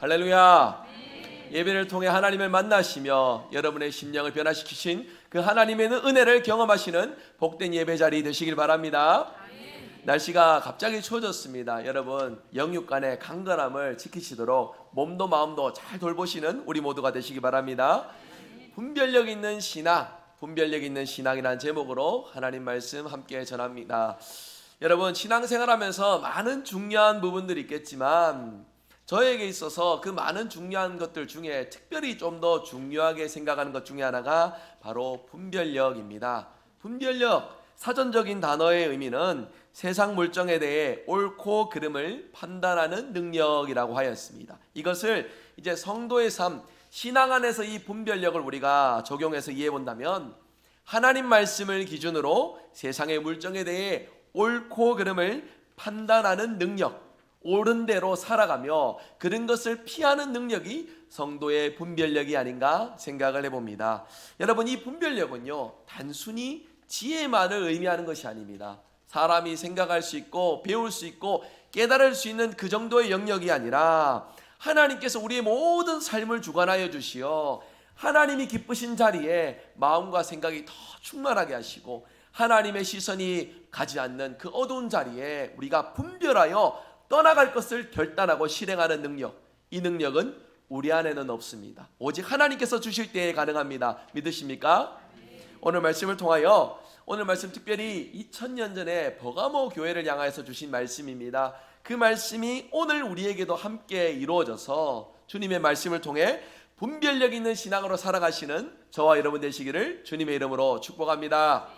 할렐루야. 예배를 통해 하나님을 만나시며 여러분의 심령을 변화시키신 그 하나님의 은혜를 경험하시는 복된 예배 자리 되시길 바랍니다. 날씨가 갑자기 추워졌습니다. 여러분 영육 간의 강건함을 지키시도록 몸도 마음도 잘 돌보시는 우리 모두가 되시기 바랍니다. 분별력 있는 신앙, 분별력 있는 신앙이라는 제목으로 하나님 말씀 함께 전합니다. 여러분 신앙생활하면서 많은 중요한 부분들이 있겠지만 저에게 있어서 그 많은 중요한 것들 중에 특별히 좀 더 중요하게 생각하는 것 중에 하나가 바로 분별력입니다. 분별력, 사전적인 단어의 의미는 세상 물정에 대해 옳고 그름을 판단하는 능력이라고 하였습니다. 이것을 이제 성도의 삶, 신앙 안에서 이 분별력을 우리가 적용해서 이해해 본다면 하나님 말씀을 기준으로 세상의 물정에 대해 옳고 그름을 판단하는 능력, 옳은 대로 살아가며 그런 것을 피하는 능력이 성도의 분별력이 아닌가 생각을 해봅니다. 여러분 이 분별력은요 단순히 지혜만을 의미하는 것이 아닙니다. 사람이 생각할 수 있고 배울 수 있고 깨달을 수 있는 그 정도의 영역이 아니라 하나님께서 우리의 모든 삶을 주관하여 주시어 하나님이 기쁘신 자리에 마음과 생각이 더 충만하게 하시고 하나님의 시선이 가지 않는 그 어두운 자리에 우리가 분별하여 떠나갈 것을 결단하고 실행하는 능력, 이 능력은 우리 안에는 없습니다. 오직 하나님께서 주실 때에 가능합니다. 믿으십니까? 오늘 말씀을 통하여 오늘 말씀 특별히 2000년 전에 버가모 교회를 향하여서 주신 말씀입니다. 그 말씀이 오늘 우리에게도 함께 이루어져서 주님의 말씀을 통해 분별력 있는 신앙으로 살아가시는 저와 여러분 되시기를 주님의 이름으로 축복합니다.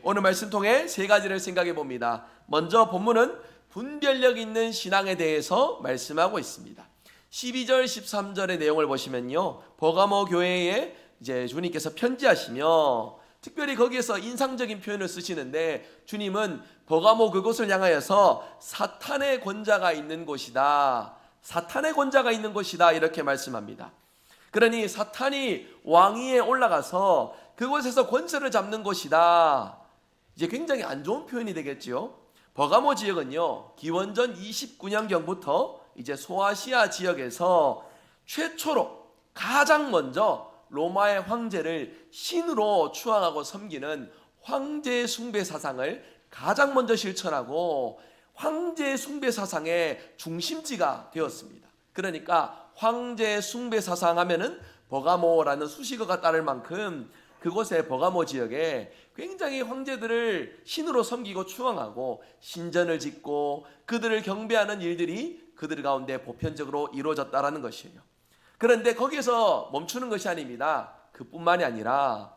오늘 말씀 통해 세 가지를 생각해 봅니다. 먼저 본문은 분별력 있는 신앙에 대해서 말씀하고 있습니다. 12절 13절의 내용을 보시면요 버가모 교회에 이제 주님께서 편지하시며 특별히 거기에서 인상적인 표현을 쓰시는데 주님은 버가모 그곳을 향하여서 사탄의 권자가 있는 곳이다, 사탄의 권자가 있는 곳이다 이렇게 말씀합니다. 그러니 사탄이 왕위에 올라가서 그곳에서 권세를 잡는 곳이다. 이제 굉장히 안 좋은 표현이 되겠지요. 버가모 지역은요 기원전 29년경부터 이제 소아시아 지역에서 최초로 가장 먼저 로마의 황제를 신으로 추앙하고 섬기는 황제 숭배 사상을 가장 먼저 실천하고 황제 숭배 사상의 중심지가 되었습니다. 그러니까 황제 숭배 사상 하면은 버가모라는 수식어가 따를 만큼 그곳의 버가모 지역에 굉장히 황제들을 신으로 섬기고 추앙하고 신전을 짓고 그들을 경배하는 일들이 그들 가운데 보편적으로 이루어졌다라는 것이에요. 그런데 거기에서 멈추는 것이 아닙니다. 그뿐만이 아니라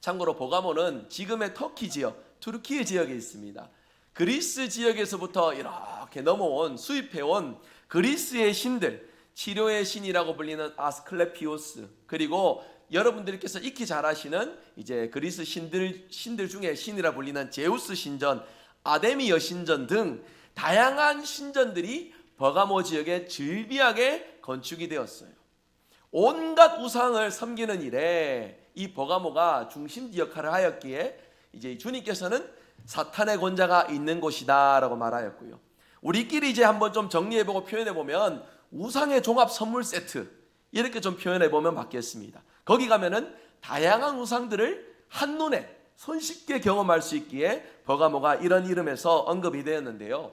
참고로 버가모는 지금의 터키 지역, 투르키 지역에 있습니다. 그리스 지역에서부터 이렇게 넘어온 수입해온 그리스의 신들, 치료의 신이라고 불리는 아스클레피오스, 그리고 여러분들께서 익히 잘 아시는 이제 그리스 신들 중에 신이라 불리는 제우스 신전, 아데미 여신전 등 다양한 신전들이 버가모 지역에 즐비하게 건축이 되었어요. 온갖 우상을 섬기는 일에 이 버가모가 중심지 역할을 하였기에 이제 주님께서는 사탄의 권자가 있는 곳이다라고 말하였고요. 우리끼리 이제 한번 좀 정리해보고 표현해보면 우상의 종합 선물 세트 이렇게 좀 표현해보면 맞겠습니다. 거기 가면은 다양한 우상들을 한눈에 손쉽게 경험할 수 있기에 버가모가 이런 이름에서 언급이 되었는데요.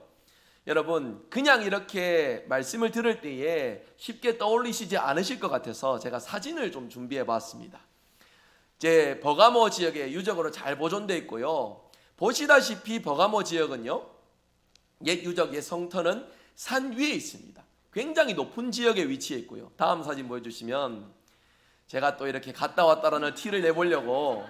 여러분 그냥 이렇게 말씀을 들을 때에 쉽게 떠올리시지 않으실 것 같아서 제가 사진을 좀 준비해 봤습니다. 이제 버가모 지역에 유적으로 잘 보존되어 있고요. 보시다시피 버가모 지역은요 옛 유적, 옛 성터는 산 위에 있습니다. 굉장히 높은 지역에 위치해 있고요. 다음 사진 보여주시면 제가 또 이렇게 갔다 왔다라는 티를 내보려고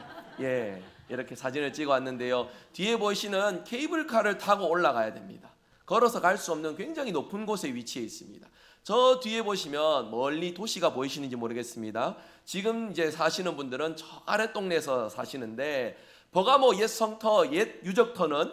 이렇게 사진을 찍어 왔는데요. 뒤에 보이시는 케이블카를 타고 올라가야 됩니다. 걸어서 갈 수 없는 굉장히 높은 곳에 위치해 있습니다. 저 뒤에 보시면 멀리 도시가 보이시는지 모르겠습니다. 지금 이제 사시는 분들은 저 아래 동네에서 사시는데 버가모 옛 성터, 옛 유적터는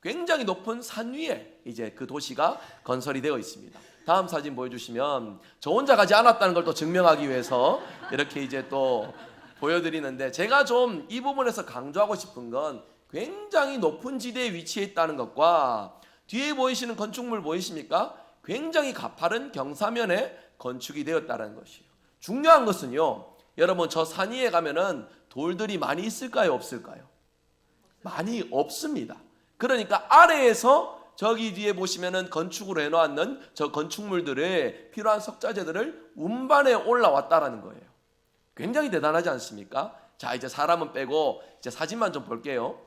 굉장히 높은 산 위에 이제 그 도시가 건설이 되어 있습니다. 다음 사진 보여주시면 저 혼자 가지 않았다는 걸 또 증명하기 위해서 이렇게 이제 또 보여드리는데 제가 좀 이 부분에서 강조하고 싶은 건 굉장히 높은 지대에 위치해 있다는 것과 뒤에 보이시는 건축물 보이십니까? 굉장히 가파른 경사면에 건축이 되었다는 것이에요. 중요한 것은요, 여러분 저 산 위에 가면은 돌들이 많이 있을까요, 없을까요? 많이 없습니다. 그러니까 아래에서 저기 뒤에 보시면은 건축으로 해놓았는 저 건축물들의 필요한 석자재들을 운반해 올라왔다라는 거예요. 굉장히 대단하지 않습니까? 자, 이제 사람은 빼고 이제 사진만 좀 볼게요.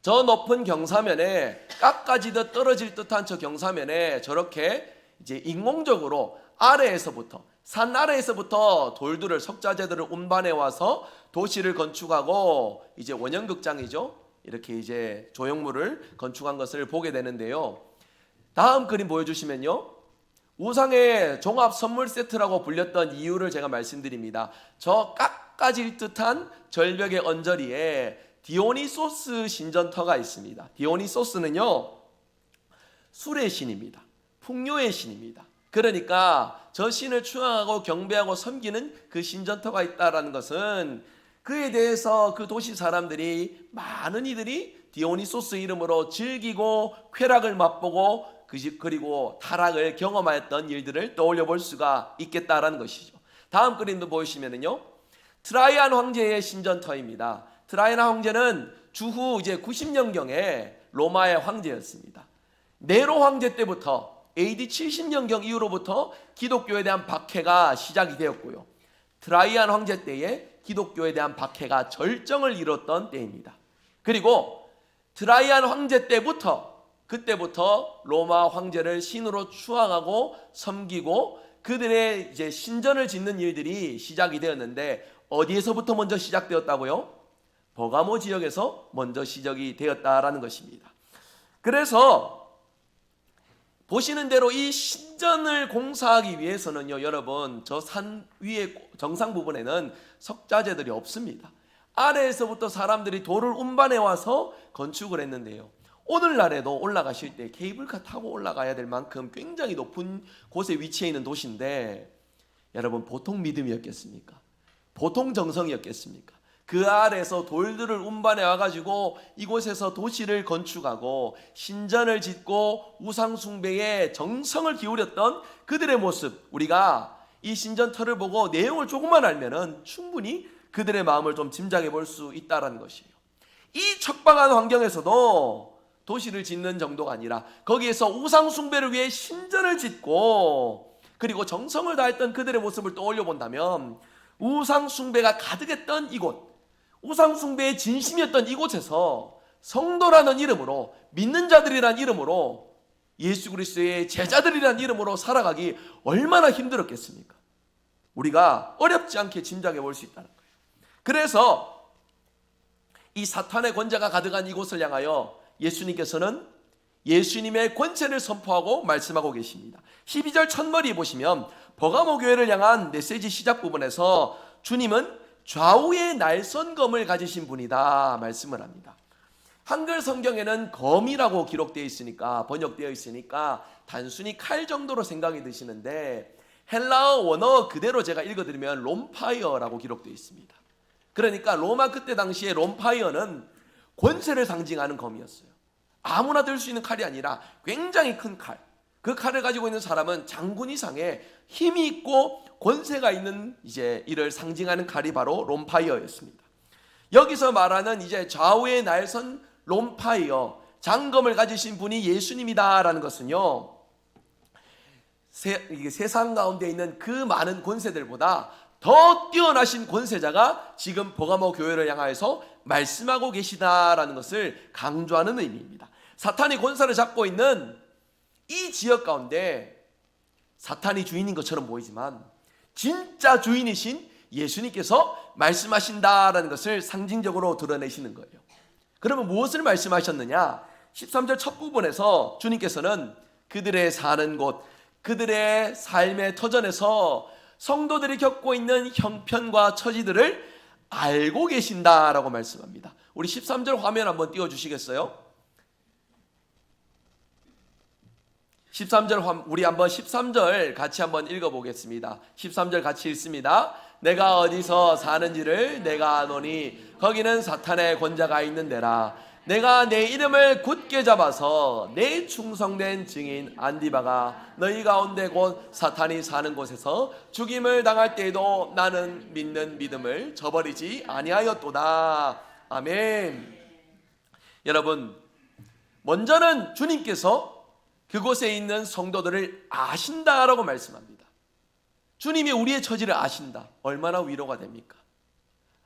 저 높은 경사면에 깎아지듯 떨어질 듯한 저 경사면에 저렇게 이제 인공적으로 아래에서부터 산 아래에서부터 돌들을 석자재들을 운반해 와서 도시를 건축하고 이제 원형극장이죠. 이렇게 이제 조형물을 건축한 것을 보게 되는데요. 다음 그림 보여주시면요. 우상의 종합 선물 세트라고 불렸던 이유를 제가 말씀드립니다. 저 깎아질 듯한 절벽의 언저리에 디오니소스 신전터가 있습니다. 디오니소스는요, 술의 신입니다. 풍요의 신입니다. 그러니까 저 신을 추앙하고 경배하고 섬기는 그 신전터가 있다라는 것은 그에 대해서 그 도시 사람들이 많은 이들이 디오니소스 이름으로 즐기고 쾌락을 맛보고 그리고 타락을 경험하였던 일들을 떠올려 볼 수가 있겠다라는 것이죠. 다음 그림도 보시면은요, 트라이안 황제의 신전터입니다. 트라이안 황제는 주후 이제 90년경에 로마의 황제였습니다. 네로 황제 때부터 AD 70년경 이후로부터 기독교에 대한 박해가 시작이 되었고요. 트라이안 황제 때에 기독교에 대한 박해가 절정을 이뤘던 때입니다. 그리고 트라이안 황제 그때부터 로마 황제를 신으로 추앙하고 섬기고 그들의 이제 신전을 짓는 일들이 시작이 되었는데 어디에서부터 먼저 시작되었다고요? 버가모 지역에서 먼저 시작이 되었다라는 것입니다. 그래서 보시는 대로 이 신전을 공사하기 위해서는요, 여러분 저 산 위에 정상 부분에는 석자재들이 없습니다. 아래에서부터 사람들이 돌을 운반해 와서 건축을 했는데요. 오늘날에도 올라가실 때 케이블카 타고 올라가야 될 만큼 굉장히 높은 곳에 위치해 있는 도시인데 여러분 보통 믿음이었겠습니까? 보통 정성이었겠습니까? 그 아래에서 돌들을 운반해 와가지고 이곳에서 도시를 건축하고 신전을 짓고 우상 숭배에 정성을 기울였던 그들의 모습, 우리가 이 신전터를 보고 내용을 조금만 알면은 충분히 그들의 마음을 좀 짐작해 볼 수 있다는 것이에요. 이 척박한 환경에서도 도시를 짓는 정도가 아니라 거기에서 우상 숭배를 위해 신전을 짓고 그리고 정성을 다했던 그들의 모습을 떠올려 본다면 우상 숭배가 가득했던 이곳, 우상 숭배의 진심이었던 이곳에서 성도라는 이름으로, 믿는 자들이라는 이름으로, 예수 그리스도의 제자들이라는 이름으로 살아가기 얼마나 힘들었겠습니까? 우리가 어렵지 않게 짐작해 볼 수 있다는 거예요. 그래서 이 사탄의 권세가 가득한 이곳을 향하여 예수님께서는 예수님의 권세를 선포하고 말씀하고 계십니다. 12절 첫머리 보시면 버가모 교회를 향한 메시지 시작 부분에서 주님은 좌우의 날선검을 가지신 분이다 말씀을 합니다. 한글 성경에는 검이라고 기록되어 있으니까, 번역되어 있으니까 단순히 칼 정도로 생각이 드시는데 헬라어 원어 그대로 제가 읽어드리면 롬파이어라고 기록되어 있습니다. 그러니까 로마 그때 당시에 롬파이어는 권세를 상징하는 검이었어요. 아무나 들 수 있는 칼이 아니라 굉장히 큰 칼. 그 칼을 가지고 있는 사람은 장군 이상의 힘이 있고 권세가 있는 이제 이를 상징하는 칼이 바로 롬파이어였습니다. 여기서 말하는 이제 좌우의 날선 롬파이어, 장검을 가지신 분이 예수님이다라는 것은요, 세상 가운데 있는 그 많은 권세들보다 더 뛰어나신 권세자가 지금 버가모 교회를 향하여서 말씀하고 계시다라는 것을 강조하는 의미입니다. 사탄이 권세를 잡고 있는 이 지역 가운데 사탄이 주인인 것처럼 보이지만 진짜 주인이신 예수님께서 말씀하신다라는 것을 상징적으로 드러내시는 거예요. 그러면 무엇을 말씀하셨느냐? 13절 첫 부분에서 주님께서는 그들의 사는 곳, 그들의 삶의 터전에서 성도들이 겪고 있는 형편과 처지들을 알고 계신다라고 말씀합니다. 우리 13절 화면 한번 띄워주시겠어요? 13절 우리 한번 13절 같이 한번 읽어보겠습니다. 13절 같이 읽습니다. 내가 어디서 사는지를 내가 아노니 거기는 사탄의 권자가 있는 데라. 내가 내 이름을 굳게 잡아서 내 충성된 증인 안디바가 너희 가운데 곧 사탄이 사는 곳에서 죽임을 당할 때에도 나는 믿는 믿음을 저버리지 아니하였도다. 아멘. 여러분, 먼저는 주님께서 그곳에 있는 성도들을 아신다라고 말씀합니다. 주님이 우리의 처지를 아신다. 얼마나 위로가 됩니까?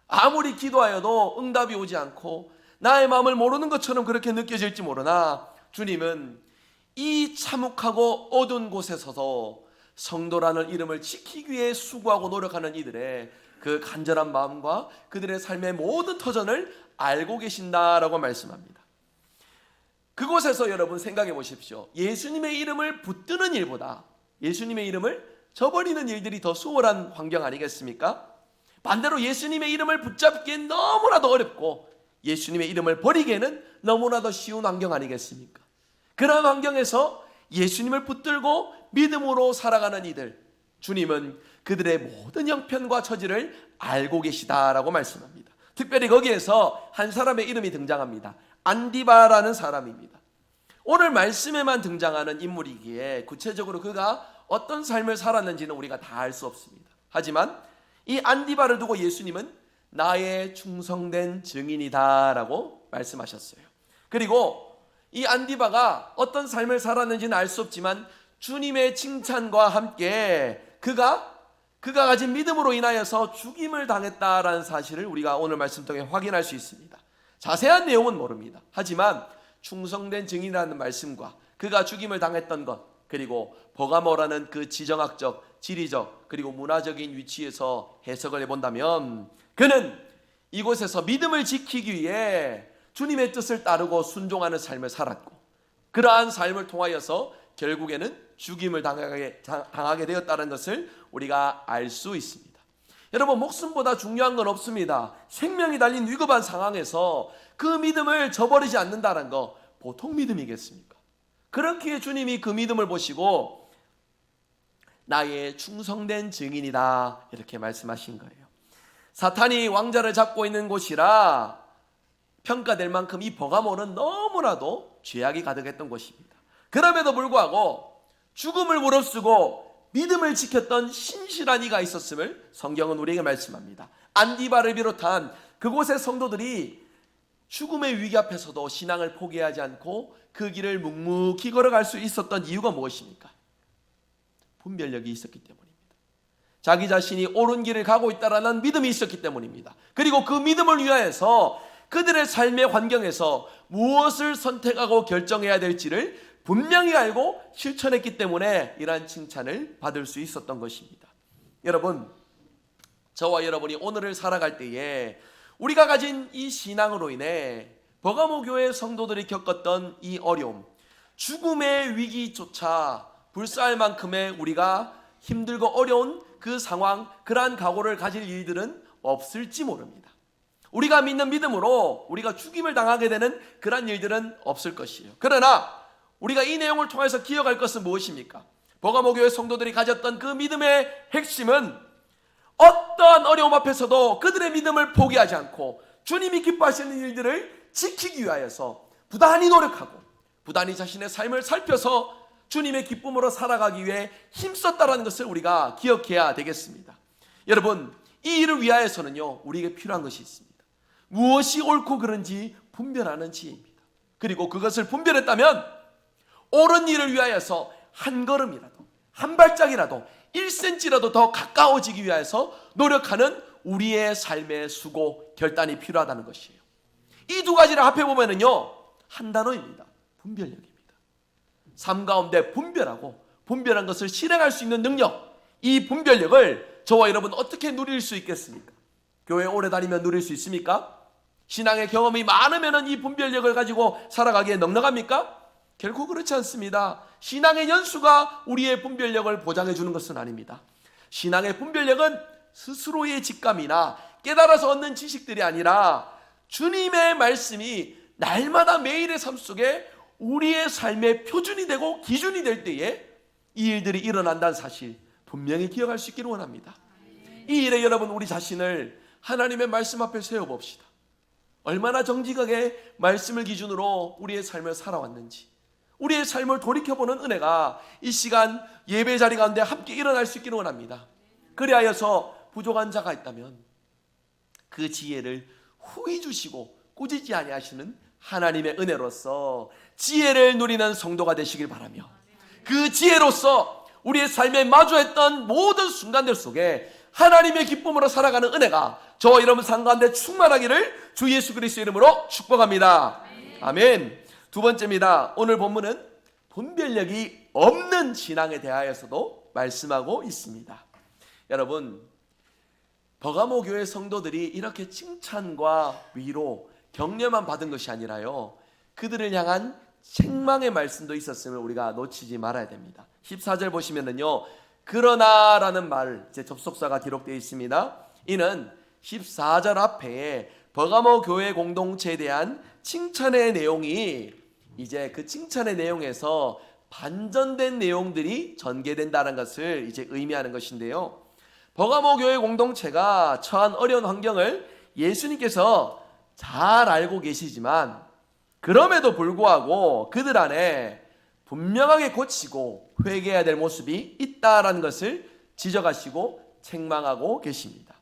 아무리 기도하여도 응답이 오지 않고 나의 마음을 모르는 것처럼 그렇게 느껴질지 모르나 주님은 이 참혹하고 어두운 곳에서도 성도라는 이름을 지키기 위해 수고하고 노력하는 이들의 그 간절한 마음과 그들의 삶의 모든 터전을 알고 계신다라고 말씀합니다. 그곳에서 여러분 생각해 보십시오. 예수님의 이름을 붙드는 일보다 예수님의 이름을 저버리는 일들이 더 수월한 환경 아니겠습니까? 반대로 예수님의 이름을 붙잡기엔 너무나도 어렵고 예수님의 이름을 버리기에는 너무나도 쉬운 환경 아니겠습니까? 그런 환경에서 예수님을 붙들고 믿음으로 살아가는 이들, 주님은 그들의 모든 형편과 처지를 알고 계시다라고 말씀합니다. 특별히 거기에서 한 사람의 이름이 등장합니다. 안디바라는 사람입니다. 오늘 말씀에만 등장하는 인물이기에 구체적으로 그가 어떤 삶을 살았는지는 우리가 다 알 수 없습니다. 하지만 이 안디바를 두고 예수님은 나의 충성된 증인이다 라고 말씀하셨어요. 그리고 이 안디바가 어떤 삶을 살았는지는 알 수 없지만 주님의 칭찬과 함께 그가 가진 믿음으로 인하여서 죽임을 당했다라는 사실을 우리가 오늘 말씀 통해 확인할 수 있습니다. 자세한 내용은 모릅니다. 하지만 충성된 증인이라는 말씀과 그가 죽임을 당했던 것, 그리고 버가모라는 그 지정학적, 지리적, 그리고 문화적인 위치에서 해석을 해본다면 그는 이곳에서 믿음을 지키기 위해 주님의 뜻을 따르고 순종하는 삶을 살았고 그러한 삶을 통하여서 결국에는 죽임을 당하게 되었다는 것을 우리가 알 수 있습니다. 여러분, 목숨보다 중요한 건 없습니다. 생명이 달린 위급한 상황에서 그 믿음을 저버리지 않는다는 거 보통 믿음이겠습니까? 그렇기에 주님이 그 믿음을 보시고 나의 충성된 증인이다 이렇게 말씀하신 거예요. 사탄이 왕자를 잡고 있는 곳이라 평가될 만큼 이 버가모는 너무나도 죄악이 가득했던 곳입니다. 그럼에도 불구하고 죽음을 무릅쓰고 믿음을 지켰던 신실한 이가 있었음을 성경은 우리에게 말씀합니다. 안디바를 비롯한 그곳의 성도들이 죽음의 위기 앞에서도 신앙을 포기하지 않고 그 길을 묵묵히 걸어갈 수 있었던 이유가 무엇입니까? 분별력이 있었기 때문입니다. 자기 자신이 옳은 길을 가고 있다라는 믿음이 있었기 때문입니다. 그리고 그 믿음을 위하여서 그들의 삶의 환경에서 무엇을 선택하고 결정해야 될지를 분명히 알고 실천했기 때문에 이러한 칭찬을 받을 수 있었던 것입니다. 여러분, 저와 여러분이 오늘을 살아갈 때에 우리가 가진 이 신앙으로 인해 버가모 교회 성도들이 겪었던 이 어려움, 죽음의 위기조차 불사할 만큼의 우리가 힘들고 어려운 그 상황, 그러한 각오를 가질 일들은 없을지 모릅니다. 우리가 믿는 믿음으로 우리가 죽임을 당하게 되는 그러한 일들은 없을 것이에요. 그러나 우리가 이 내용을 통해서 기억할 것은 무엇입니까? 버가모 교회 성도들이 가졌던 그 믿음의 핵심은 어떠한 어려움 앞에서도 그들의 믿음을 포기하지 않고 주님이 기뻐하시는 일들을 지키기 위하여서 부단히 노력하고 부단히 자신의 삶을 살펴서 주님의 기쁨으로 살아가기 위해 힘썼다는 것을 우리가 기억해야 되겠습니다. 여러분, 이 일을 위하여서는요, 우리에게 필요한 것이 있습니다. 무엇이 옳고 그른지 분별하는 지혜입니다. 그리고 그것을 분별했다면 옳은 일을 위하여서 한 걸음이라도, 한 발짝이라도, 1cm라도 더 가까워지기 위해서 노력하는 우리의 삶의 수고, 결단이 필요하다는 것이에요. 이 두 가지를 합해보면요, 한 단어입니다. 분별력입니다. 삶 가운데 분별하고 분별한 것을 실행할 수 있는 능력, 이 분별력을 저와 여러분 어떻게 누릴 수 있겠습니까? 교회 오래 다니면 누릴 수 있습니까? 신앙의 경험이 많으면 이 분별력을 가지고 살아가기에 넉넉합니까? 결코 그렇지 않습니다. 신앙의 연수가 우리의 분별력을 보장해 주는 것은 아닙니다. 신앙의 분별력은 스스로의 직감이나 깨달아서 얻는 지식들이 아니라 주님의 말씀이 날마다 매일의 삶 속에 우리의 삶의 표준이 되고 기준이 될 때에 이 일들이 일어난다는 사실 분명히 기억할 수 있기를 원합니다. 이 일에 여러분, 우리 자신을 하나님의 말씀 앞에 세워봅시다. 얼마나 정직하게 말씀을 기준으로 우리의 삶을 살아왔는지, 우리의 삶을 돌이켜보는 은혜가 이 시간 예배 자리 가운데 함께 일어날 수 있기를 원합니다. 그리하여서 부족한 자가 있다면 그 지혜를 후히 주시고 꾸짖지 아니하시는 하나님의 은혜로서 지혜를 누리는 성도가 되시길 바라며, 그 지혜로서 우리의 삶에 마주했던 모든 순간들 속에 하나님의 기쁨으로 살아가는 은혜가 저와 여러분 삶 가운데 충만하기를 주 예수 그리스도의 이름으로 축복합니다. 아멘. 두 번째입니다. 오늘 본문은 분별력이 없는 신앙에 대하여서도 말씀하고 있습니다. 여러분, 버가모 교회 성도들이 이렇게 칭찬과 위로, 격려만 받은 것이 아니라요, 그들을 향한 책망의 말씀도 있었음을 우리가 놓치지 말아야 됩니다. 14절 보시면은요, 그러나 라는 말, 이제 접속사가 기록되어 있습니다. 이는 14절 앞에 버가모 교회 공동체에 대한 칭찬의 내용이 이제 그 칭찬의 내용에서 반전된 내용들이 전개된다는 것을 이제 의미하는 것인데요, 버가모 교회 공동체가 처한 어려운 환경을 예수님께서 잘 알고 계시지만 그럼에도 불구하고 그들 안에 분명하게 고치고 회개해야 될 모습이 있다라는 것을 지적하시고 책망하고 계십니다.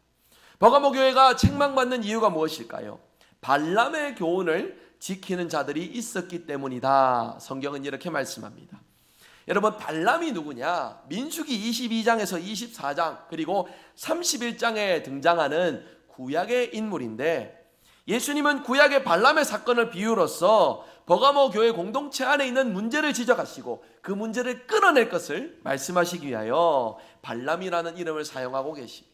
버가모 교회가 책망받는 이유가 무엇일까요? 발람의 교훈을 지키는 자들이 있었기 때문이다. 성경은 이렇게 말씀합니다. 여러분, 발람이 누구냐? 민수기 22장에서 24장 그리고 31장에 등장하는 구약의 인물인데, 예수님은 구약의 발람의 사건을 비유로서 버가모 교회 공동체 안에 있는 문제를 지적하시고 그 문제를 끊어낼 것을 말씀하시기 위하여 발람이라는 이름을 사용하고 계십니다.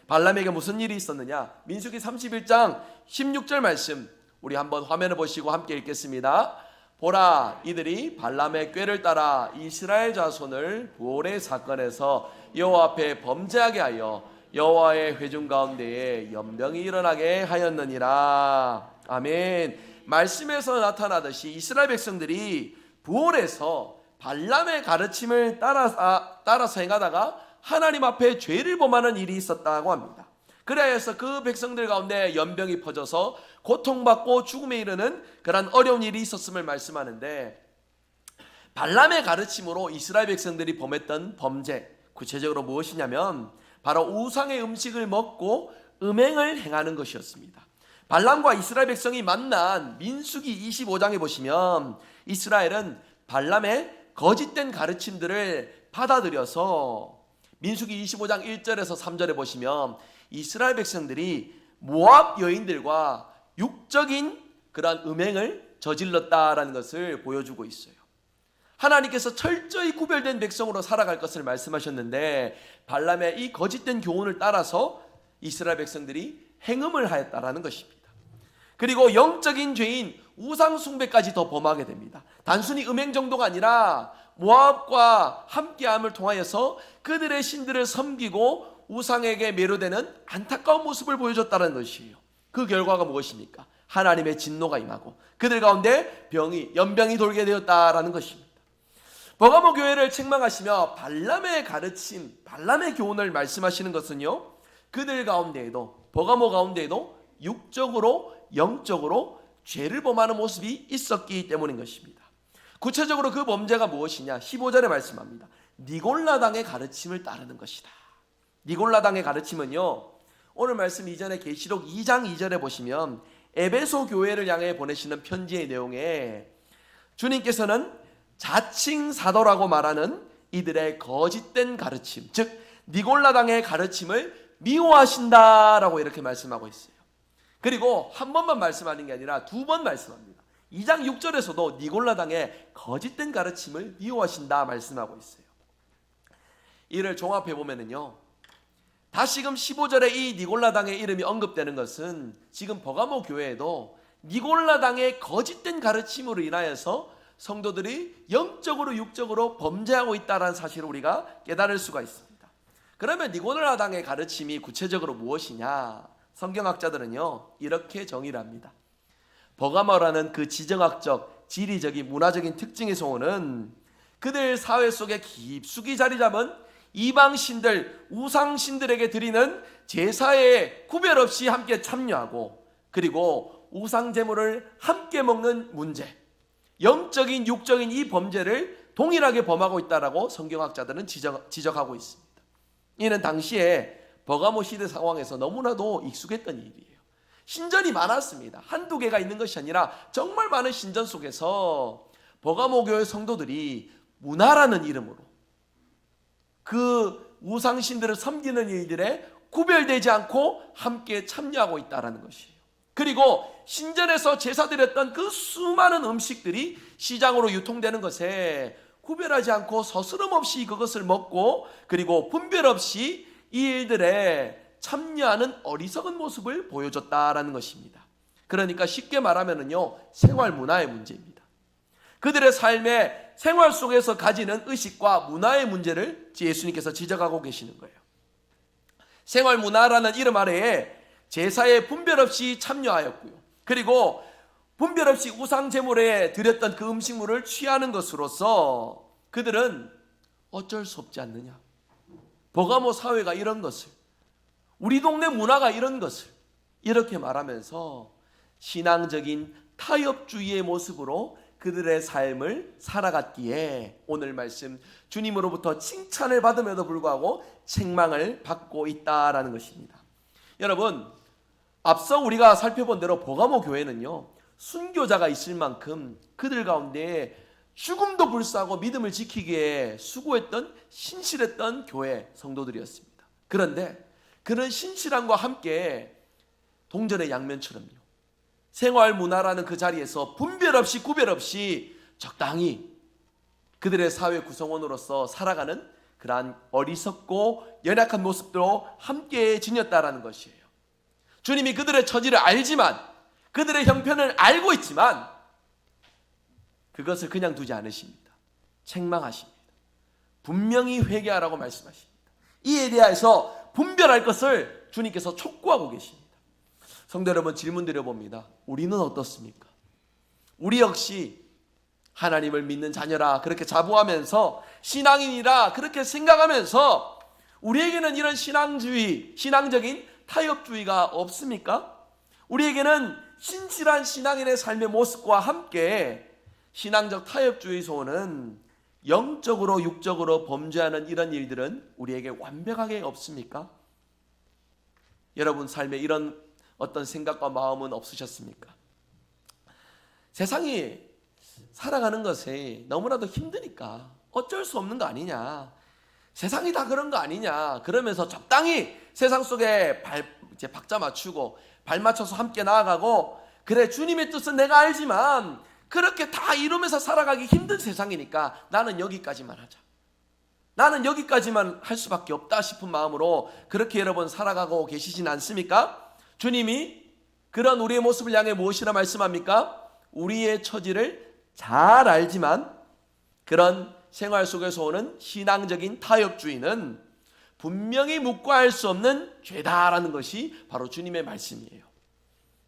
발람에게 무슨 일이 있었느냐? 민수기 31장 16절 말씀 우리 한번 화면을 보시고 함께 읽겠습니다. 보라, 이들이 발람의 꾀를 따라 이스라엘 자손을 부올의 사건에서 여호와 앞에 범죄하게 하여 여호와의 회중 가운데에 연병이 일어나게 하였느니라. 아멘. 말씀에서 나타나듯이 이스라엘 백성들이 부올에서 발람의 가르침을 따라서 행하다가 하나님 앞에 죄를 범하는 일이 있었다고 합니다. 그래서 그 백성들 가운데 연병이 퍼져서 고통받고 죽음에 이르는 그런 어려운 일이 있었음을 말씀하는데, 발람의 가르침으로 이스라엘 백성들이 범했던 범죄, 구체적으로 무엇이냐면 바로 우상의 음식을 먹고 음행을 행하는 것이었습니다. 발람과 이스라엘 백성이 만난 민수기 25장에 보시면 이스라엘은 발람의 거짓된 가르침들을 받아들여서 민수기 25장 1절에서 3절에 보시면 이스라엘 백성들이 모압 여인들과 육적인 그러한 음행을 저질렀다라는 것을 보여주고 있어요. 하나님께서 철저히 구별된 백성으로 살아갈 것을 말씀하셨는데 발람의 이 거짓된 교훈을 따라서 이스라엘 백성들이 행음을 하였다라는 것입니다. 그리고 영적인 죄인 우상 숭배까지 더 범하게 됩니다. 단순히 음행 정도가 아니라 모압과 함께함을 통하여서 그들의 신들을 섬기고 우상에게 매료되는 안타까운 모습을 보여줬다는 것이에요. 그 결과가 무엇입니까? 하나님의 진노가 임하고 그들 가운데 연병이 돌게 되었다라는 것입니다. 버가모 교회를 책망하시며 발람의 가르침, 발람의 교훈을 말씀하시는 것은요, 그들 가운데에도, 버가모 가운데에도 육적으로 영적으로 죄를 범하는 모습이 있었기 때문인 것입니다. 구체적으로 그 범죄가 무엇이냐? 15절에 말씀합니다. 니골라당의 가르침을 따르는 것이다. 니골라당의 가르침은요, 오늘 말씀 이전에 계시록 2장 2절에 보시면 에베소 교회를 향해 보내시는 편지의 내용에 주님께서는 자칭 사도라고 말하는 이들의 거짓된 가르침, 즉 니골라당의 가르침을 미워하신다라고 이렇게 말씀하고 있어요. 그리고 한 번만 말씀하는 게 아니라 두 번 말씀합니다. 2장 6절에서도 니골라당의 거짓된 가르침을 미워하신다 말씀하고 있어요. 이를 종합해 보면은요, 다시금 15절에 이 니골라당의 이름이 언급되는 것은 지금 버가모 교회에도 니골라당의 거짓된 가르침으로 인하여서 성도들이 영적으로 육적으로 범죄하고 있다는 사실을 우리가 깨달을 수가 있습니다. 그러면 니골라당의 가르침이 구체적으로 무엇이냐? 성경학자들은요, 이렇게 정의를 합니다. 버가모라는 그 지정학적, 지리적인, 문화적인 특징에서 오는 그들 사회 속에 깊숙이 자리 잡은 이방신들, 우상신들에게 드리는 제사에 구별 없이 함께 참여하고, 그리고 우상 제물을 함께 먹는 문제, 영적인 육적인 이 범죄를 동일하게 범하고 있다라고 성경학자들은 지적하고 있습니다. 이는 당시에 버가모 시대 상황에서 너무나도 익숙했던 일이에요. 신전이 많았습니다. 한두 개가 있는 것이 아니라 정말 많은 신전 속에서 버가모 교회 성도들이 문화라는 이름으로 그 우상신들을 섬기는 일들에 구별되지 않고 함께 참여하고 있다는 것이에요. 그리고 신전에서 제사드렸던 그 수많은 음식들이 시장으로 유통되는 것에 구별하지 않고 서스럼 없이 그것을 먹고 그리고 분별 없이 이 일들에 참여하는 어리석은 모습을 보여줬다라는 것입니다. 그러니까 쉽게 말하면요, 생활 문화의 문제입니다. 그들의 삶의 생활 속에서 가지는 의식과 문화의 문제를 예수님께서 지적하고 계시는 거예요. 생활 문화라는 이름 아래에 제사에 분별 없이 참여하였고요. 그리고 분별 없이 우상 제물에 드렸던 그 음식물을 취하는 것으로서 그들은 어쩔 수 없지 않느냐. 버가모 사회가 이런 것을, 우리 동네 문화가 이런 것을 이렇게 말하면서 신앙적인 타협주의의 모습으로 그들의 삶을 살아갔기에 오늘 말씀 주님으로부터 칭찬을 받음에도 불구하고 책망을 받고 있다라는 것입니다. 여러분, 앞서 우리가 살펴본 대로 버가모 교회는요, 순교자가 있을 만큼 그들 가운데 죽음도 불사하고 믿음을 지키기에 수고했던 신실했던 교회 성도들이었습니다. 그런데 그런 신실함과 함께 동전의 양면처럼요, 생활 문화라는 그 자리에서 분별 없이 구별 없이 적당히 그들의 사회 구성원으로서 살아가는 그러한 어리석고 연약한 모습도 함께 지녔다라는 것이에요. 주님이 그들의 처지를 알지만, 그들의 형편을 알고 있지만 그것을 그냥 두지 않으십니다. 책망하십니다. 분명히 회개하라고 말씀하십니다. 이에 대해서 분별할 것을 주님께서 촉구하고 계십니다. 성도 여러분, 질문 드려봅니다. 우리는 어떻습니까? 우리 역시 하나님을 믿는 자녀라 그렇게 자부하면서 신앙인이라 그렇게 생각하면서 우리에게는 이런 신앙주의, 신앙적인 타협주의가 없습니까? 우리에게는 신실한 신앙인의 삶의 모습과 함께 신앙적 타협주의 소원은 영적으로 육적으로 범죄하는 이런 일들은 우리에게 완벽하게 없습니까? 여러분 삶에 이런 어떤 생각과 마음은 없으셨습니까? 세상이 살아가는 것이 너무나도 힘드니까 어쩔 수 없는 거 아니냐, 세상이 다 그런 거 아니냐 그러면서 적당히 세상 속에 이제 박자 맞추고 발 맞춰서 함께 나아가고, 그래 주님의 뜻은 내가 알지만 그렇게 다 이루면서 살아가기 힘든 세상이니까 나는 여기까지만 하자, 나는 여기까지만 할 수밖에 없다 싶은 마음으로 그렇게 여러분 살아가고 계시진 않습니까? 주님이 그런 우리의 모습을 향해 무엇이라 말씀합니까? 우리의 처지를 잘 알지만 그런 생활 속에서 오는 신앙적인 타협주의는 분명히 묵과할 수 없는 죄다라는 것이 바로 주님의 말씀이에요.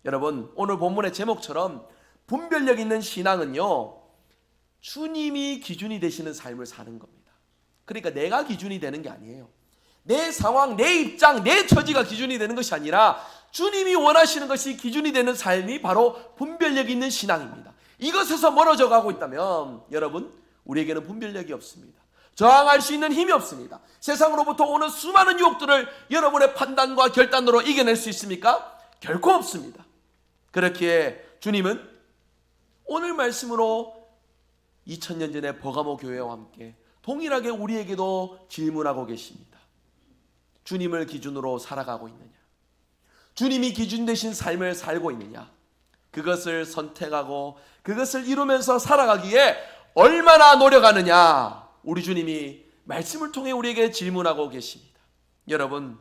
여러분, 오늘 본문의 제목처럼 분별력 있는 신앙은요, 주님이 기준이 되시는 삶을 사는 겁니다. 그러니까 내가 기준이 되는 게 아니에요. 내 상황, 내 입장, 내 처지가 기준이 되는 것이 아니라 주님이 원하시는 것이 기준이 되는 삶이 바로 분별력 있는 신앙입니다. 이것에서 멀어져 가고 있다면 여러분, 우리에게는 분별력이 없습니다. 저항할 수 있는 힘이 없습니다. 세상으로부터 오는 수많은 유혹들을 여러분의 판단과 결단으로 이겨낼 수 있습니까? 결코 없습니다. 그렇기에 주님은 오늘 말씀으로 2000년 전에 버가모 교회와 함께 동일하게 우리에게도 질문하고 계십니다. 주님을 기준으로 살아가고 있느냐? 주님이 기준 되신 삶을 살고 있느냐? 그것을 선택하고 그것을 이루면서 살아가기에 얼마나 노력하느냐? 우리 주님이 말씀을 통해 우리에게 질문하고 계십니다. 여러분,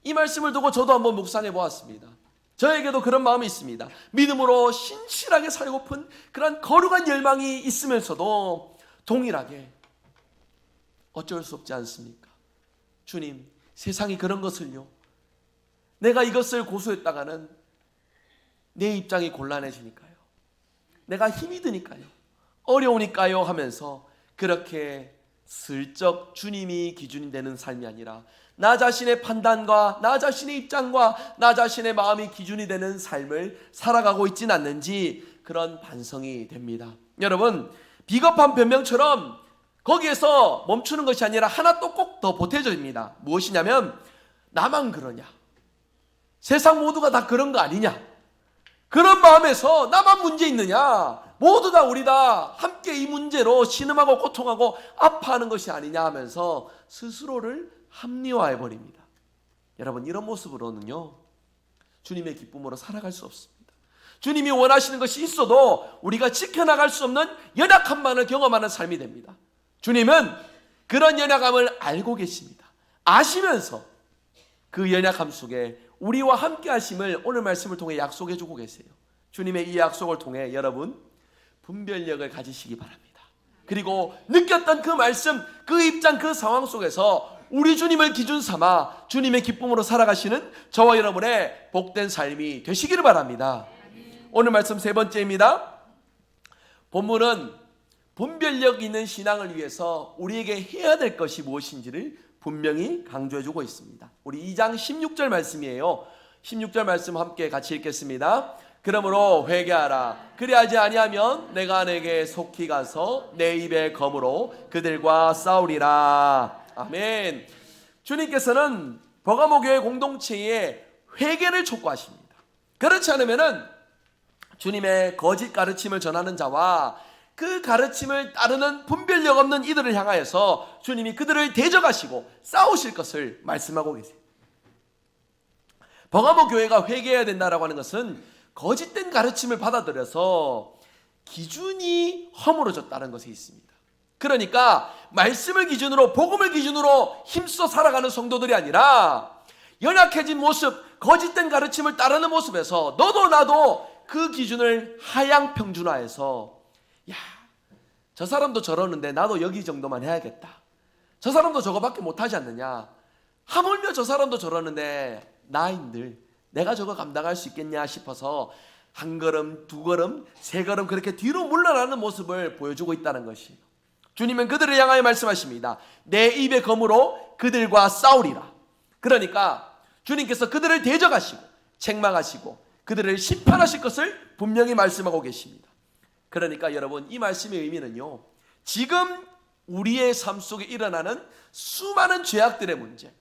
이 말씀을 두고 저도 한번 묵상해 보았습니다. 저에게도 그런 마음이 있습니다. 믿음으로 신실하게 살고픈 그런 거룩한 열망이 있으면서도 동일하게 어쩔 수 없지 않습니까? 주님, 세상이 그런 것을요, 내가 이것을 고수했다가는 내 입장이 곤란해지니까요, 내가 힘이 드니까요, 어려우니까요 하면서 그렇게 슬쩍 주님이 기준이 되는 삶이 아니라 나 자신의 판단과 나 자신의 입장과 나 자신의 마음이 기준이 되는 삶을 살아가고 있지는 않는지 그런 반성이 됩니다. 여러분, 비겁한 변명처럼 거기에서 멈추는 것이 아니라 하나 또 꼭 더 보태집니다. 무엇이냐면 나만 그러냐, 세상 모두가 다 그런 거 아니냐, 그런 마음에서 나만 문제 있느냐, 모두 다 우리 다 함께 이 문제로 신음하고 고통하고 아파하는 것이 아니냐 하면서 스스로를 합리화해 버립니다. 여러분, 이런 모습으로는요 주님의 기쁨으로 살아갈 수 없습니다. 주님이 원하시는 것이 있어도 우리가 지켜나갈 수 없는 연약함만을 경험하는 삶이 됩니다. 주님은 그런 연약함을 알고 계십니다. 아시면서 그 연약함 속에 우리와 함께 하심을 오늘 말씀을 통해 약속해 주고 계세요. 주님의 이 약속을 통해 여러분 분별력을 가지시기 바랍니다. 그리고 느꼈던 그 말씀, 그 입장, 그 상황 속에서 우리 주님을 기준 삼아 주님의 기쁨으로 살아가시는 저와 여러분의 복된 삶이 되시기를 바랍니다. 오늘 말씀 세 번째입니다. 본문은 분별력 있는 신앙을 위해서 우리에게 해야 될 것이 무엇인지를 분명히 강조해주고 있습니다. 우리 2장 16절 말씀이에요. 16절 말씀 함께 같이 읽겠습니다. 그러므로 회개하라. 그리하지 아니하면 내가 내게 속히 가서 내 입의 검으로 그들과 싸우리라. 아멘. 주님께서는 버가모 교회 공동체에 회개를 촉구하십니다. 그렇지 않으면은 주님의 거짓 가르침을 전하는 자와 그 가르침을 따르는 분별력 없는 이들을 향하여서 주님이 그들을 대적하시고 싸우실 것을 말씀하고 계세요. 버가모 교회가 회개해야 된다라고 하는 것은 거짓된 가르침을 받아들여서 기준이 허물어졌다는 것에 있습니다. 그러니까 말씀을 기준으로, 복음을 기준으로 힘써 살아가는 성도들이 아니라 연약해진 모습, 거짓된 가르침을 따르는 모습에서 너도 나도 그 기준을 하향 평준화해서 야, 저 사람도 저러는데 나도 여기 정도만 해야겠다, 저 사람도 저거밖에 못하지 않느냐, 하물며 저 사람도 저러는데 나인들 내가 저거 감당할 수 있겠냐 싶어서 한 걸음, 두 걸음, 세 걸음 그렇게 뒤로 물러나는 모습을 보여주고 있다는 것이에요. 주님은 그들을 향하여 말씀하십니다. 내 입의 검으로 그들과 싸우리라. 그러니까 주님께서 그들을 대적하시고 책망하시고 그들을 심판하실 것을 분명히 말씀하고 계십니다. 그러니까 여러분, 이 말씀의 의미는요, 지금 우리의 삶 속에 일어나는 수많은 죄악들의 문제,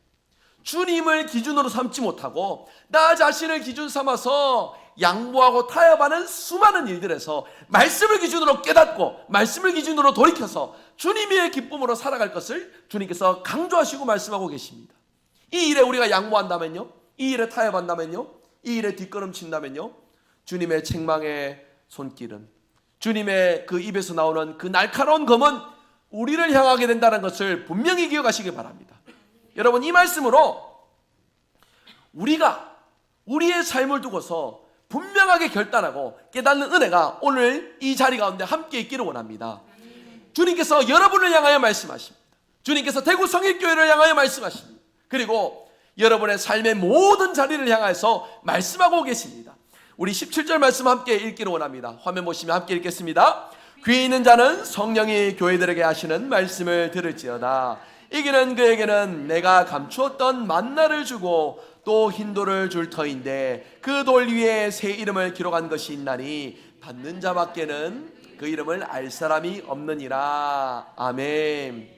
주님을 기준으로 삼지 못하고 나 자신을 기준 삼아서 양보하고 타협하는 수많은 일들에서 말씀을 기준으로 깨닫고 말씀을 기준으로 돌이켜서 주님의 기쁨으로 살아갈 것을 주님께서 강조하시고 말씀하고 계십니다. 이 일에 우리가 양보한다면요, 이 일에 타협한다면요, 이 일에 뒷걸음친다면요, 주님의 책망의 손길은, 주님의 그 입에서 나오는 그 날카로운 검은 우리를 향하게 된다는 것을 분명히 기억하시기 바랍니다. 여러분, 이 말씀으로 우리가 우리의 삶을 두고서 분명하게 결단하고 깨닫는 은혜가 오늘 이 자리 가운데 함께 있기를 원합니다. 주님께서 여러분을 향하여 말씀하십니다. 주님께서 대구 성일교회를 향하여 말씀하십니다. 그리고 여러분의 삶의 모든 자리를 향해서 말씀하고 계십니다. 우리 17절 말씀 함께 읽기를 원합니다. 화면 보시면 함께 읽겠습니다. 귀에 있는 자는 성령이 교회들에게 하시는 말씀을 들을지어다. 이기는 그에게는 내가 감추었던 만나를 주고 또 흰돌을 줄 터인데 그 돌 위에 새 이름을 기록한 것이 있나니 받는 자밖에는 그 이름을 알 사람이 없느니라. 아멘.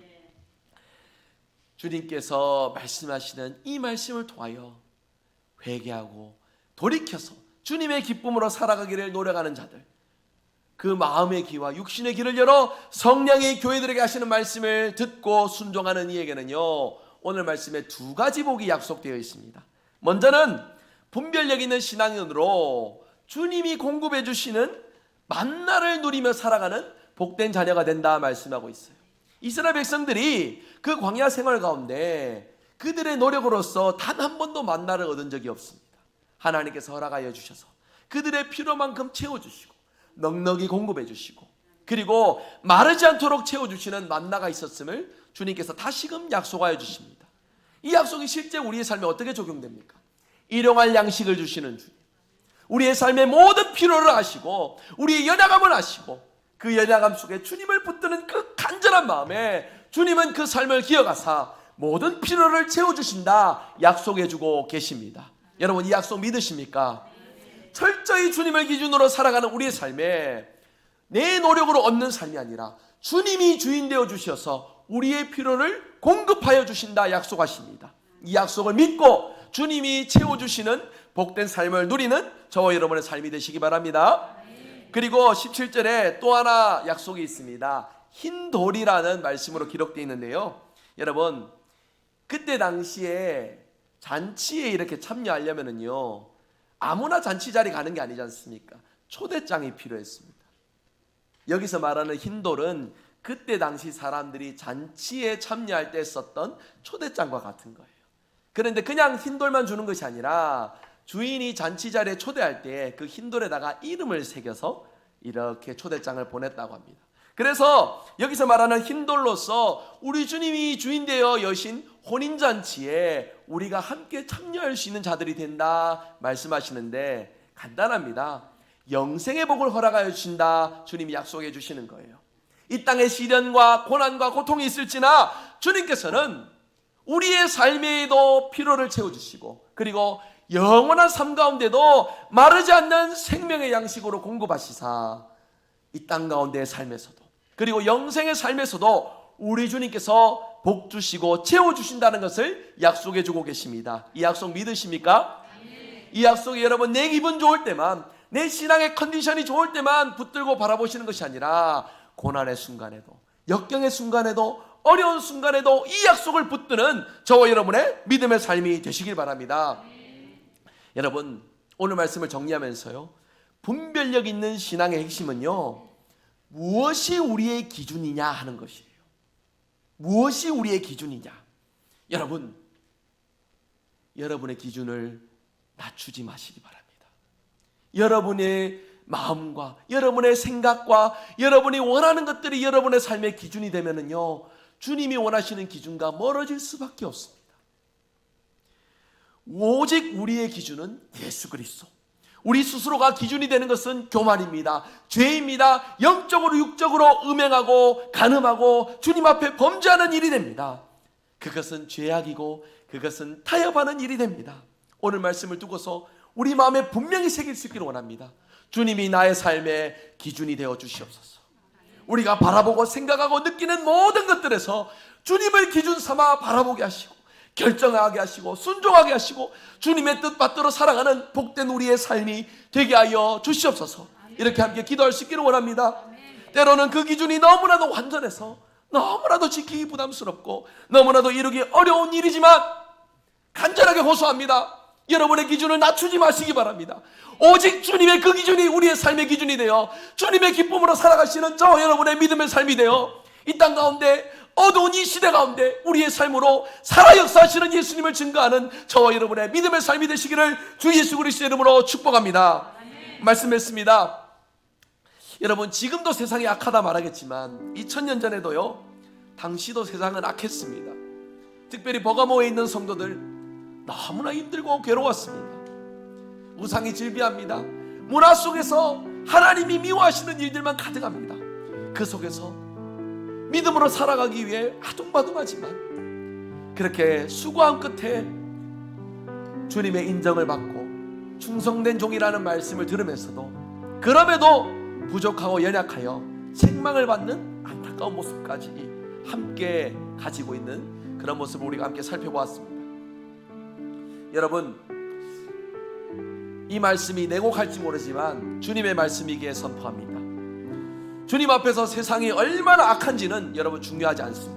주님께서 말씀하시는 이 말씀을 통하여 회개하고 돌이켜서 주님의 기쁨으로 살아가기를 노력하는 자들, 그 마음의 귀와 육신의 귀를 열어 성령의 교회들에게 하시는 말씀을 듣고 순종하는 이에게는요, 오늘 말씀에 두 가지 복이 약속되어 있습니다. 먼저는 분별력 있는 신앙인으로 주님이 공급해 주시는 만나를 누리며 살아가는 복된 자녀가 된다 말씀하고 있어요. 이스라엘 백성들이 그 광야 생활 가운데 그들의 노력으로서 단 한 번도 만나를 얻은 적이 없습니다. 하나님께서 허락하여 주셔서 그들의 필요만큼 채워주시고 넉넉히 공급해 주시고 그리고 마르지 않도록 채워주시는 만나가 있었음을 주님께서 다시금 약속하여 주십니다. 이 약속이 실제 우리의 삶에 어떻게 적용됩니까? 일용할 양식을 주시는 주님, 우리의 삶의 모든 필요를 아시고 우리의 연약함을 아시고 그 연약함 속에 주님을 붙드는 그 간절한 마음에 주님은 그 삶을 기억하사 모든 필요를 채워주신다 약속해주고 계십니다. 여러분, 이 약속 믿으십니까? 철저히 주님을 기준으로 살아가는 우리의 삶에 내 노력으로 얻는 삶이 아니라 주님이 주인 되어 주셔서 우리의 필요를 공급하여 주신다 약속하십니다. 이 약속을 믿고 주님이 채워주시는 복된 삶을 누리는 저와 여러분의 삶이 되시기 바랍니다. 그리고 17절에 또 하나 약속이 있습니다. 흰 돌이라는 말씀으로 기록되어 있는데요, 여러분, 그때 당시에 잔치에 이렇게 참여하려면요, 아무나 잔치 자리 가는 게 아니지 않습니까? 초대장이 필요했습니다. 여기서 말하는 흰 돌은 그때 당시 사람들이 잔치에 참여할 때 썼던 초대장과 같은 거예요. 그런데 그냥 흰 돌만 주는 것이 아니라 주인이 잔치 자리에 초대할 때 그 흰 돌에다가 이름을 새겨서 이렇게 초대장을 보냈다고 합니다. 그래서 여기서 말하는 흰 돌로서 우리 주님이 주인 되어 여신 혼인잔치에 우리가 함께 참여할 수 있는 자들이 된다 말씀하시는데, 간단합니다. 영생의 복을 허락하여 주신다 주님이 약속해 주시는 거예요. 이 땅에 시련과 고난과 고통이 있을지나 주님께서는 우리의 삶에도 필요를 채워주시고, 그리고 영원한 삶 가운데도 마르지 않는 생명의 양식으로 공급하시사 이 땅 가운데의 삶에서도, 그리고 영생의 삶에서도 우리 주님께서 복 주시고 채워주신다는 것을 약속해 주고 계십니다. 이 약속 믿으십니까? 이 약속이 여러분 내 기분 좋을 때만, 내 신앙의 컨디션이 좋을 때만 붙들고 바라보시는 것이 아니라 고난의 순간에도, 역경의 순간에도, 어려운 순간에도 이 약속을 붙드는 저와 여러분의 믿음의 삶이 되시길 바랍니다. 여러분, 오늘 말씀을 정리하면서요, 분별력 있는 신앙의 핵심은요, 무엇이 우리의 기준이냐 하는 것이에요. 무엇이 우리의 기준이냐. 여러분, 여러분의 기준을 낮추지 마시기 바랍니다. 여러분의 마음과 여러분의 생각과 여러분이 원하는 것들이 여러분의 삶의 기준이 되면은요, 주님이 원하시는 기준과 멀어질 수밖에 없습니다. 오직 우리의 기준은 예수 그리스도. 우리 스스로가 기준이 되는 것은 교만입니다. 죄입니다. 영적으로 육적으로 음행하고 간음하고 주님 앞에 범죄하는 일이 됩니다. 그것은 죄악이고 그것은 타협하는 일이 됩니다. 오늘 말씀을 두고서 우리 마음에 분명히 새길 수 있기를 원합니다. 주님이 나의 삶의 기준이 되어 주시옵소서. 우리가 바라보고 생각하고 느끼는 모든 것들에서 주님을 기준 삼아 바라보게 하시고 결정하게 하시고 순종하게 하시고 주님의 뜻 받들어 살아가는 복된 우리의 삶이 되게 하여 주시옵소서. 이렇게 함께 기도할 수 있기를 원합니다. 때로는 그 기준이 너무나도 완전해서 너무나도 지키기 부담스럽고 너무나도 이루기 어려운 일이지만 간절하게 호소합니다. 여러분의 기준을 낮추지 마시기 바랍니다. 오직 주님의 그 기준이 우리의 삶의 기준이 되어 주님의 기쁨으로 살아가시는 저와 여러분의 믿음의 삶이 되어 이 땅 가운데 어두운 이 시대 가운데 우리의 삶으로 살아 역사하시는 예수님을 증거하는 저와 여러분의 믿음의 삶이 되시기를 주 예수 그리스도의 이름으로 축복합니다. 말씀했습니다. 여러분, 지금도 세상이 악하다 말하겠지만 2000년 전에도요, 당시도 세상은 악했습니다. 특별히 버가모에 있는 성도들 너무나 힘들고 괴로웠습니다. 우상이 즐비합니다. 문화 속에서 하나님이 미워하시는 일들만 가득합니다. 그 속에서 믿음으로 살아가기 위해 아둥바둥하지만 그렇게 수고한 끝에 주님의 인정을 받고 충성된 종이라는 말씀을 들으면서도 그럼에도 부족하고 연약하여 책망을 받는 안타까운 모습까지 함께 가지고 있는 그런 모습을 우리가 함께 살펴보았습니다. 여러분, 이 말씀이 내곡할지 모르지만 주님의 말씀이기에 선포합니다. 주님 앞에서 세상이 얼마나 악한지는 여러분 중요하지 않습니다.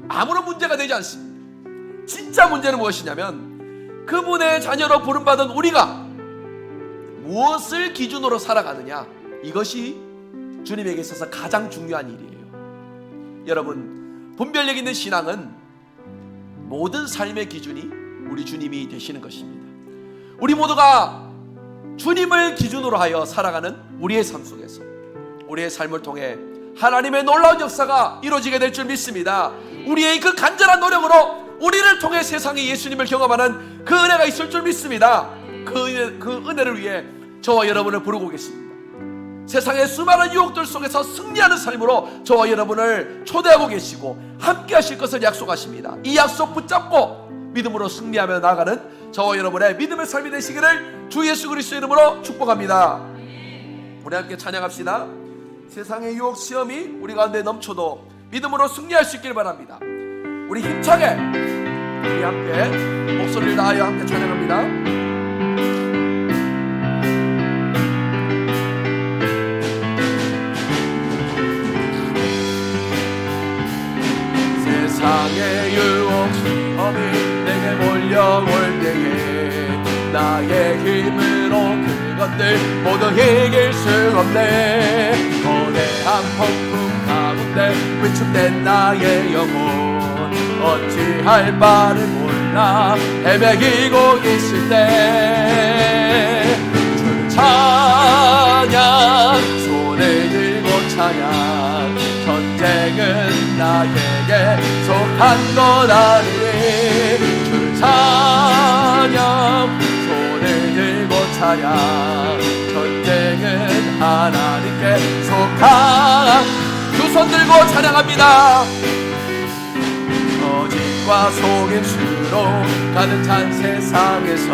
아무런 문제가 되지 않습니다. 진짜 문제는 무엇이냐면 그분의 자녀로 부름받은 우리가 무엇을 기준으로 살아가느냐, 이것이 주님에게 있어서 가장 중요한 일이에요. 여러분, 분별력 있는 신앙은 모든 삶의 기준이 우리 주님이 되시는 것입니다. 우리 모두가 주님을 기준으로 하여 살아가는 우리의 삶 속에서 우리의 삶을 통해 하나님의 놀라운 역사가 이루어지게 될 줄 믿습니다. 우리의 그 간절한 노력으로 우리를 통해 세상이 예수님을 경험하는 그 은혜가 있을 줄 믿습니다. 그 은혜를 위해 저와 여러분을 부르고 계십니다. 세상의 수많은 유혹들 속에서 승리하는 삶으로 저와 여러분을 초대하고 계시고 함께 하실 것을 약속하십니다. 이 약속 붙잡고 믿음으로 승리하며 나아가는 저와 여러분의 믿음의 삶이 되시기를 주 예수 그리스도의 이름으로 축복합니다. 우리 함께 찬양합시다. 세상의 유혹 시험이 우리 가운데 넘쳐도 믿음으로 승리할 수 있길 바랍니다. 우리 힘차게 우리 함께 목소리를 다하여 함께 찬양합니다. 세상의 유혹 시험이 내게 몰려올 때에 나의 힘으로 그것들 모두 이길 수 없네. 거대한 폭풍 가운데 위축된 나의 영혼 어찌할 바를 몰라 헤매기고 있을 때 주를 찬양 손을 들고 찬양 전쟁은 나에게 속한 것 아니니 주를 찬양 손을 들고 찬양 전쟁은 하나님께 속한 두 손 들고 찬양합니다. 거짓과 속임수로 가득 찬 세상에서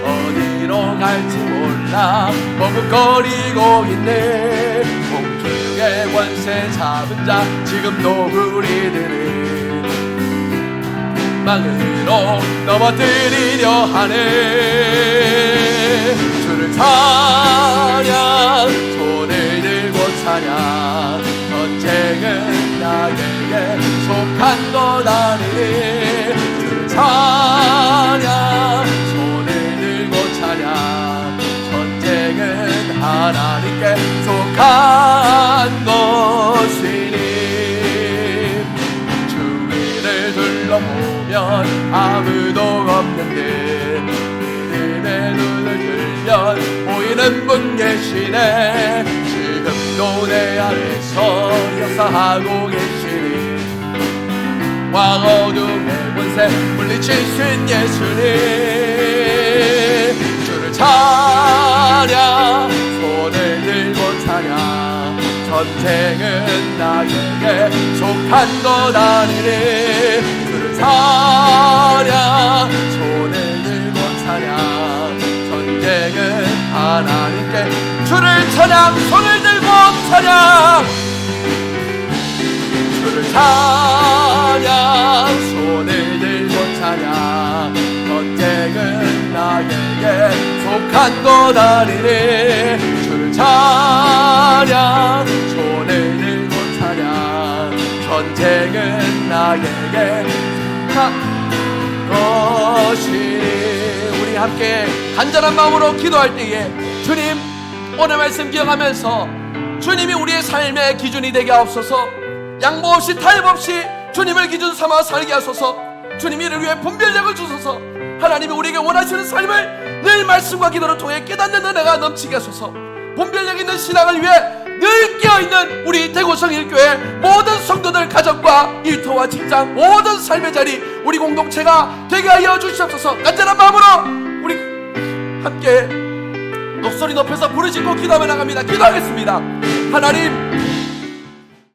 어디로 갈지 몰라 머뭇거리고 있네. 공중의 권세 잡은 자 지금도 우리들은 망으로 넘어뜨리려 하네. 주를 찬양 손을 들고 찬양 전쟁은 나에게 속한 것 아니니 주를 찬양 손을 들고 찬양 전쟁은 하나님께 속한 것이니 주위를 둘러보면 아무도 없는데 믿음의 눈을 들면 보이는 분 계시네. 지금도 내 안에서 역사하고 계시니 왕 어둠의 권세 물리치신 예수님 주를 찬양 손을 들고 찬양 전쟁은 나에게 속한 것 아니니 주를 찬양 손을 들고 찬양 전쟁은 하나님께 주를 찬양 손을 들고 찬양 주를 찬양 손을 들고 찬양 전쟁은 나에게 속한 것 아니니 주를 찬양 손을 들고 찬양 전쟁은 나에게 속한 것이니 우리 함께 간절한 마음으로 기도할 때에 주님 오늘 말씀 기억하면서 주님이 우리의 삶의 기준이 되게 하옵소서. 양보 없이 타협 없이 주님을 기준 삼아 살게 하소서. 주님이 이를 위해 분별력을 주소서. 하나님이 우리에게 원하시는 삶을 늘 말씀과 기도를 통해 깨닫는 은혜가 넘치게 하소서. 분별력 있는 신앙을 위해 늘 깨어있는 우리 대구성일교회 모든 성도들 가정과 일터와 직장 모든 삶의 자리 우리 공동체가 되게 하여 주시옵소서. 간절한 마음으로 우리 함께 목소리 높여서 부르짖고 기도하며 나갑니다. 기도하겠습니다. 하나님